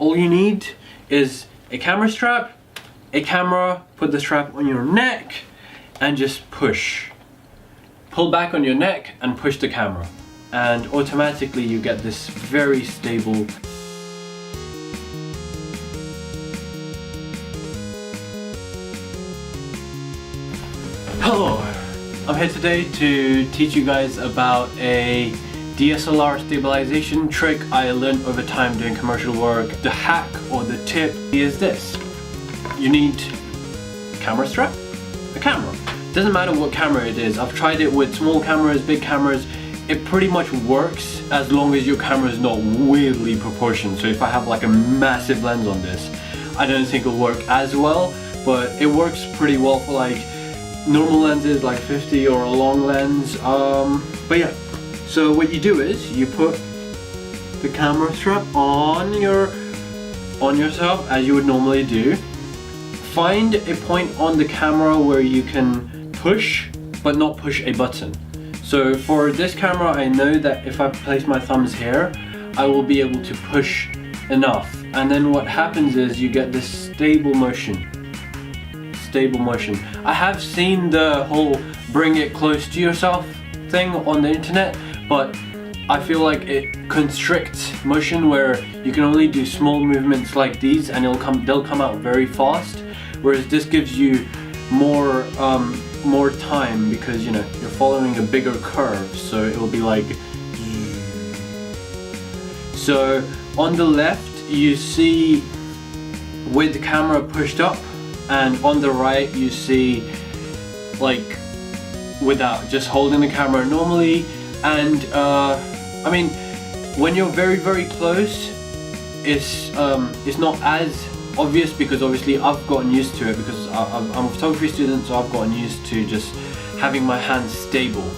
All you need is a camera strap, a camera, put the strap on your neck and just push. Pull back on your neck and push the camera. And automatically you get this very stable Hello, I'm here today to teach you guys about a DSLR stabilization trick I learned over time doing commercial work. The hack or the tip is this. You need a camera strap, a camera. Doesn't matter what camera it is. I've tried it with small cameras, big cameras. It pretty much works as long as your camera is not weirdly proportioned. So if I have like a massive lens on this, I don't think it'll work as well, but it works pretty well for like normal lenses like 50 or a long lens. But yeah, so what you do is you put the camera strap on yourself as you would normally do. Find a point on the camera where you can push but not push a button. So for this camera, I know that if I place my thumbs here, I will be able to push enough, and then what happens is you get this stable motion. I have seen the whole bring it close to yourself thing on the internet, but I feel like it constricts motion where you can only do small movements like these and they'll come out very fast, whereas this gives you more time because, you know, you're following a bigger curve, so it will be like. So on the left you see with the camera pushed up, and on the right you see like without, just holding the camera normally. And I mean, when you're very close, it's not as obvious because obviously I've gotten used to it because I'm a photography student, so I've gotten used to just having my hands stable.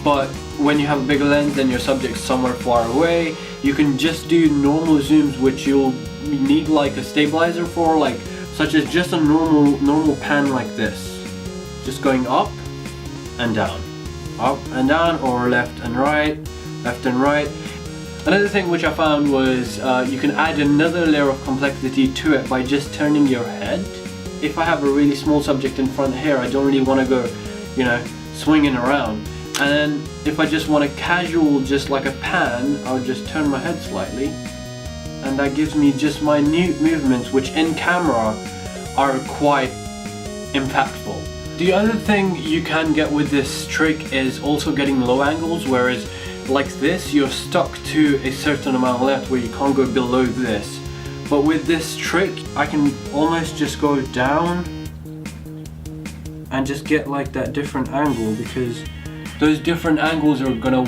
But when you have a bigger lens and your subject's somewhere far away, you can just do normal zooms, which you'll need like a stabilizer for, like such as just a normal pan like this, just going up and down, or left and right. Another thing which I found was you can add another layer of complexity to it by just turning your head. If I have a really small subject in front here, I don't really want to go, you know, swinging around. And then if I just want a casual, just like a pan, I'll just turn my head slightly, and that gives me just minute movements which in camera are quite impactful. The other thing you can get with this trick is also getting low angles, whereas like this you're stuck to a certain amount left where you can't go below this. But with this trick I can almost just go down and just get like that different angle, because those different angles are gonna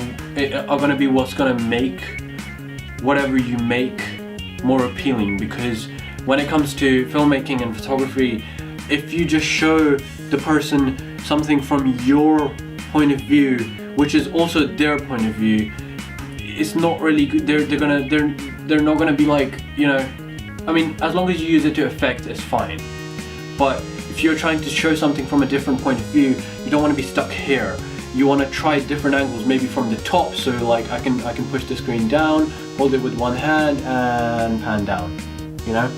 be what's gonna make whatever you make more appealing. Because when it comes to filmmaking and photography, if you just show the person something from your point of view, which is also their point of view, it's not really good. They're not gonna be like, you know, I mean, as long as you use it to effect, it's fine. But if you're trying to show something from a different point of view, you don't want to be stuck here. You want to try different angles, maybe from the top. So like I can push the screen down, hold it with one hand and pan down, you know.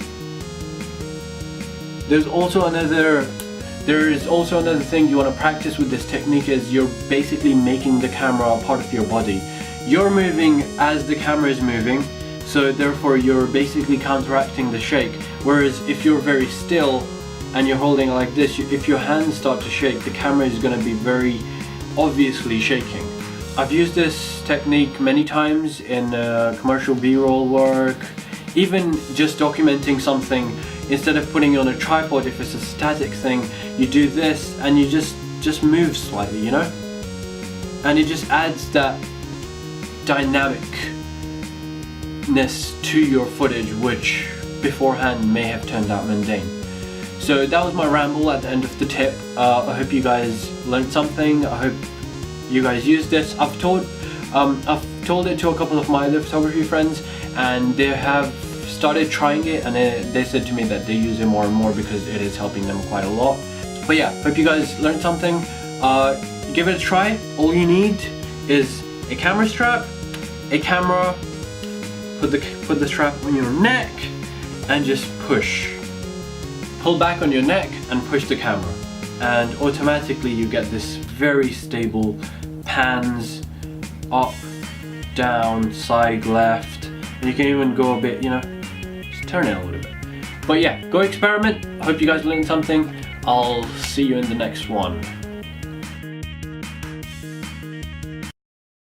There is also another thing you want to practice with this technique, is you're basically making the camera a part of your body. You're moving as the camera is moving, so therefore you're basically counteracting the shake. Whereas if you're very still and you're holding like this, if your hands start to shake, the camera is going to be very obviously shaking. I've used this technique many times in commercial B-roll work, even just documenting something. Instead of putting it on a tripod, if it's a static thing, you do this and you just move slightly, you know? And it just adds that dynamicness to your footage, which beforehand may have turned out mundane. So that was my ramble at the end of the tip. I hope you guys learned something. I hope you guys use this. I've told it to a couple of my other photography friends, and they have started trying it, and they said to me that they use it more and more because it is helping them quite a lot. But yeah, hope you guys learned something. Give it a try. All you need is a camera strap, a camera, put the strap on your neck and just push. Pull back on your neck and push the camera, and automatically you get this very stable pans up, down, side, left, and you can even go a bit, you know, just turn it a little bit. But yeah, go experiment. I hope you guys learned something. I'll see you in the next one.